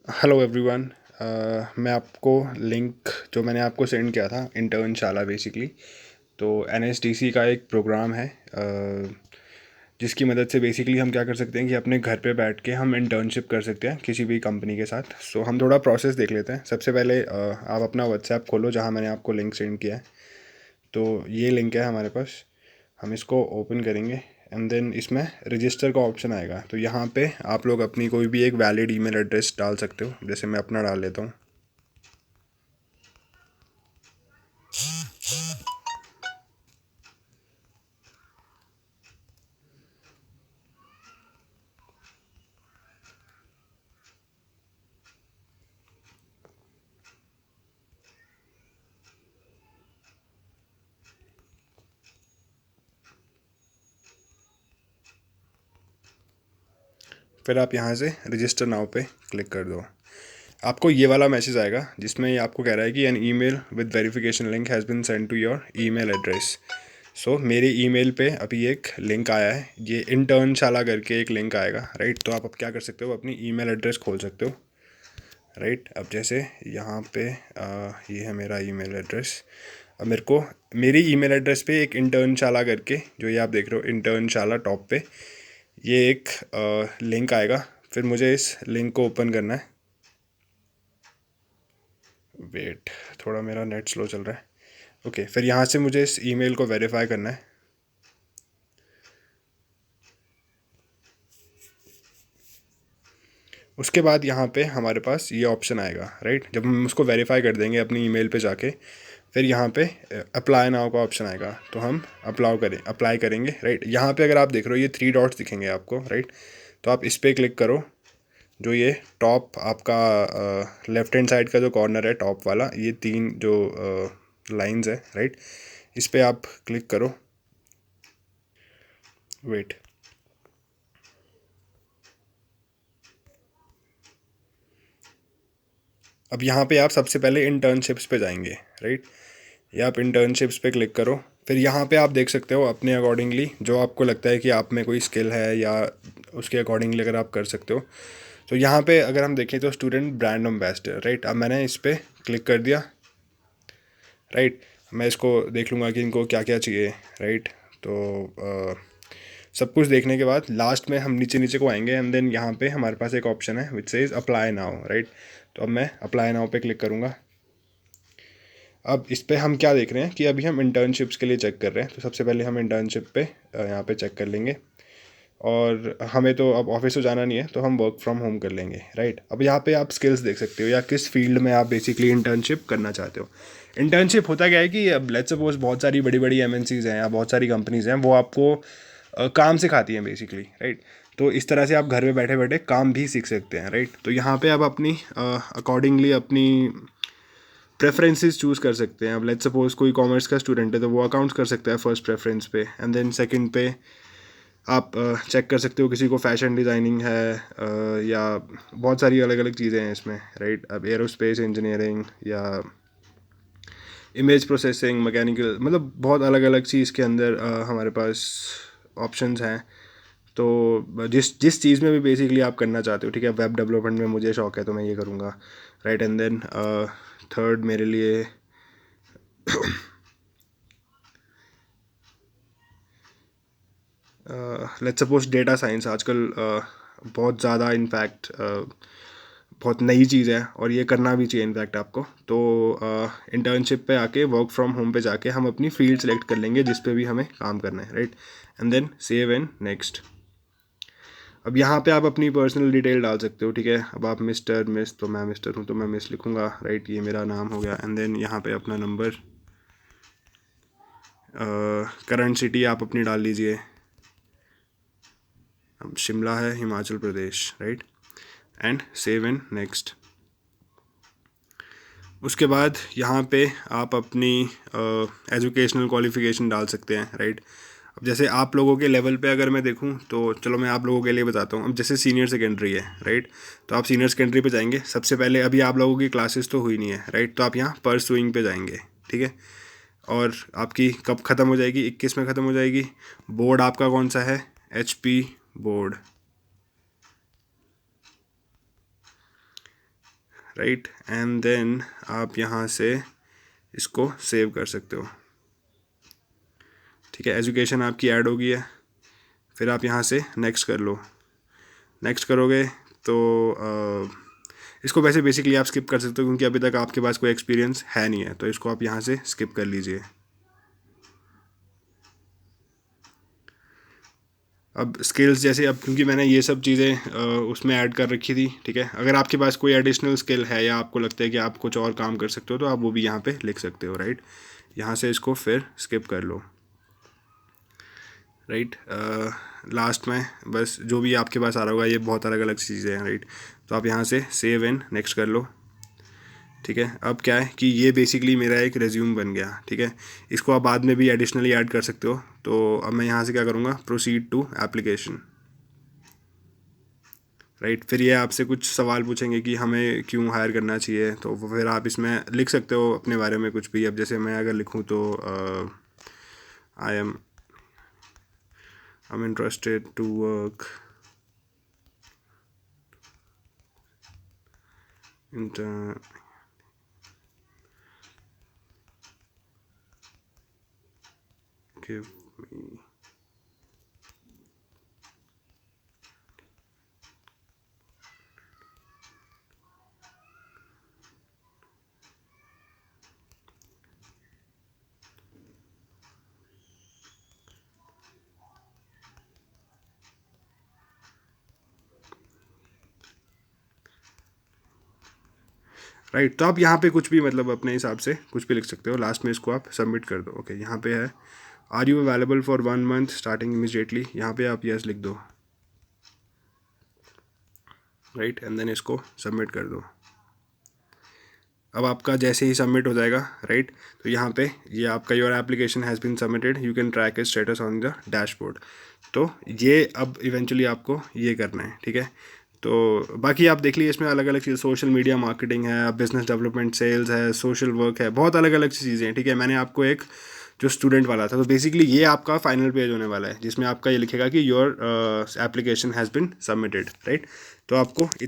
Hello everyone. मैं आपको link जो मैंने आपको सेंड किया था इंटर्नशाला बेसिकली, तो एनएसडीसी का एक प्रोग्राम है जिसकी मदद से बेसिकली हम क्या कर सकते हैं कि अपने घर पे बैठ के हम इंटर्नशिप कर सकते हैं किसी भी कंपनी के साथ। सो हम थोड़ा प्रोसेस देख लेते हैं। सबसे पहले आप अपना व्हाट्सएप खोलो जहाँ मैंने आपको लिंक सेंड किया है। तो ये लिंक है हमारे पास, हम इसको ओपन करेंगे एंड देन इसमें रजिस्टर का ऑप्शन आएगा। तो यहाँ पे आप लोग अपनी कोई भी एक वैलिड ईमेल एड्रेस डाल सकते हो, जैसे मैं अपना डाल लेता हूँ। फिर आप यहाँ से रजिस्टर नाउ पे क्लिक कर दो। आपको ये वाला मैसेज आएगा जिसमें ये आपको कह रहा है कि an email with verification link has been send to your email address. So मेरे ईमेल पे अभी एक लिंक आया है, ये इंटर्नशाला करके एक लिंक आएगा, राइट। तो आप अब क्या कर सकते हो, अपनी ईमेल एड्रेस खोल सकते हो, राइट। अब जैसे यहाँ पे ये है मेरा ईमेल एड्रेस। अब मेरे को मेरी ईमेल एड्रेस पे एक इंटर्नशाला करके, जो ये आप देख रहे हो इंटर्नशाला टॉप पे, ये एक लिंक आएगा। फिर मुझे इस लिंक को ओपन करना है। वेट, थोड़ा मेरा नेट स्लो चल रहा है। ओके, फिर यहाँ से मुझे इस ईमेल को वेरीफाई करना है। उसके बाद यहाँ पे हमारे पास ये ऑप्शन आएगा, राइट। जब हम उसको वेरीफाई कर देंगे अपनी ईमेल पे जाके, फिर यहाँ पे अप्लाई नाउ का ऑप्शन आएगा। तो हम अप्लाई करेंगे, राइट। यहाँ पे अगर आप देख रहे हो ये 3 डॉट्स दिखेंगे आपको, राइट। तो आप इस पर क्लिक करो। जो ये टॉप आपका लेफ्ट हैंड साइड का जो कॉर्नर है टॉप वाला, ये 3 जो लाइंस है, राइट, इस पर आप क्लिक करो। वेट, अब यहाँ पे आप सबसे पहले इंटर्नशिप्स पे जाएंगे, राइट। या आप इंटर्नशिप्स पे क्लिक करो। फिर यहाँ पे आप देख सकते हो अपने अकॉर्डिंगली जो आपको लगता है कि आप में कोई स्किल है, या उसके अकॉर्डिंगली अगर आप कर सकते हो। तो यहाँ पे अगर हम देखें तो स्टूडेंट ब्रांड एम्बेसडर, राइट। अब मैंने इस पर क्लिक कर दिया, राइट। मैं इसको देख लूँगा कि इनको क्या क्या चाहिए, राइट। तो सब कुछ देखने के बाद लास्ट में हम नीचे नीचे को आएंगे एंड देन यहाँ पे हमारे पास एक ऑप्शन है which says apply now, right. तो अब मैं अप्लाई नाउ पे क्लिक करूँगा। अब इस पर हम क्या देख रहे हैं कि अभी हम इंटर्नशिप्स के लिए चेक कर रहे हैं। तो सबसे पहले हम इंटर्नशिप पे यहाँ पे चेक कर लेंगे। और हमें तो अब ऑफिस तो जाना नहीं है, तो हम वर्क फ्रॉम होम कर लेंगे, राइट। अब यहाँ पे आप स्किल्स देख सकते हो या किस फील्ड में आप बेसिकली इंटर्नशिप करना चाहते हो। इंटर्नशिप होता क्या है कि अब लेट्स सपोज बहुत सारी बड़ी बड़ी एमएनसीज हैं या बहुत सारी कंपनीज हैं, वो आपको काम सिखाती हैं बेसिकली, राइट। तो इस तरह से आप घर में बैठे बैठे काम भी सीख सकते हैं, राइट। तो यहाँ पे आप अपनी अकॉर्डिंगली अपनी प्रेफरेंसेस चूज़ कर सकते हैं। अब लेट्स सपोज कोई कॉमर्स का स्टूडेंट है तो वो अकाउंट्स कर सकता है फर्स्ट प्रेफरेंस पे, एंड देन सेकंड पे आप चेक कर सकते हो किसी को फैशन डिज़ाइनिंग है, या बहुत सारी अलग अलग चीज़ें हैं इसमें, राइट। अब एरोस्पेस इंजीनियरिंग या इमेज प्रोसेसिंग, मैकेनिकल, मतलब बहुत अलग अलग चीज़ के अंदर हमारे पास ऑप्शंस हैं। तो जिस जिस चीज़ में भी बेसिकली आप करना चाहते हो, ठीक है। वेब डेवलपमेंट में मुझे शौक है तो मैं ये करूँगा, राइट। एंड देन थर्ड मेरे लिए लेट्स सपोज डेटा साइंस आजकल बहुत ज़्यादा इनफैक्ट बहुत नई चीज़ है और ये करना भी चाहिए इनफैक्ट आपको। तो इंटर्नशिप पे आके वर्क फ्रॉम होम पे जाके हम अपनी फील्ड सेलेक्ट कर लेंगे जिस पे भी हमें काम करना है, right. And then save and next. अब यहाँ पे आप अपनी पर्सनल डिटेल डाल सकते हो, ठीक है। अब आप मिस्टर मिस, तो मैं मिस्टर हूँ तो मैं मिस लिखूँगा, राइट। ये मेरा नाम हो गया। एंड देन यहाँ पे अपना नंबर, करंट सिटी आप अपनी डाल लीजिए। अब शिमला है, Himachal Pradesh, right. And save and next. उसके बाद यहाँ पे आप अपनी एजुकेशनल क्वालिफ़िकेशन डाल सकते हैं, राइट। अब जैसे आप लोगों के लेवल पे अगर मैं देखूँ तो चलो मैं आप लोगों के लिए बताता हूँ। अब जैसे सीनियर सेकेंडरी है, राइट। तो आप सीनियर सेकेंडरी पे जाएंगे सबसे पहले। अभी आप लोगों की क्लासेस तो हुई नहीं है, राइट। तो आप यहाँ परसुइंग पे जाएंगे, ठीक है। और आपकी कब ख़त्म हो जाएगी, 21 में ख़त्म हो जाएगी। बोर्ड आपका कौन सा है, HP board, right, and then आप यहाँ से इसको सेव कर सकते हो, ठीक है। एजुकेशन आपकी ऐड हो गई है। फिर आप यहाँ से नेक्स्ट कर लो। नेक्स्ट करोगे तो इसको वैसे बेसिकली आप स्किप कर सकते हो क्योंकि अभी तक आपके पास कोई एक्सपीरियंस है नहीं है, तो इसको आप यहाँ से स्किप कर लीजिए। अब स्किल्स जैसे, अब क्योंकि मैंने ये सब चीज़ें उसमें ऐड कर रखी थी, ठीक है। अगर आपके पास कोई एडिशनल स्किल है या आपको लगता है कि आप कुछ और काम कर सकते हो तो आप वो भी यहाँ पे लिख सकते हो, राइट। यहाँ से इसको फिर स्किप कर लो, राइट। लास्ट में बस जो भी आपके पास आ रहा होगा, ये बहुत अलग अलग चीज़ें हैं, राइट। तो आप यहाँ से सेव एंड नेक्स्ट कर लो, ठीक है। अब क्या है कि ये बेसिकली मेरा एक रेज्यूम बन गया, ठीक है। इसको आप बाद में भी एडिशनली ऐड कर सकते हो। तो अब मैं यहाँ से क्या करूँगा, प्रोसीड टू एप्लीकेशन, राइट। फिर ये आपसे कुछ सवाल पूछेंगे कि हमें क्यों हायर करना चाहिए, तो वो फिर आप इसमें लिख सकते हो अपने बारे में कुछ भी। अब जैसे मैं अगर लिखूँ तो I am interested to work in give me right. तो आप यहाँ पे कुछ भी मतलब अपने हिसाब से कुछ भी लिख सकते हो। लास्ट में इसको आप सबमिट कर दो। ओके, यहाँ पे है are you available for 1 month starting immediately, यहाँ पे आप यस लिख दो, राइट, एंड देन इसको सबमिट कर दो। अब आपका जैसे ही सबमिट हो जाएगा, राइट, तो यहाँ पे ये आपका your application has been submitted, you can track its status on the dashboard. तो ये अब इवेंचुअली आपको ये करना है, ठीक है। तो बाकी आप देख लीजिए, इसमें अलग अलग चीज़, सोशल मीडिया मार्केटिंग है, बिजनेस डेवलपमेंट, सेल्स है, सोशल वर्क है, बहुत अलग अलग चीज़ें हैं, ठीक है। मैंने आपको एक जो स्टूडेंट वाला था, तो बेसिकली ये आपका फाइनल पेज होने वाला है जिसमें आपका ये लिखेगा कि your application has been submitted, right. तो आपको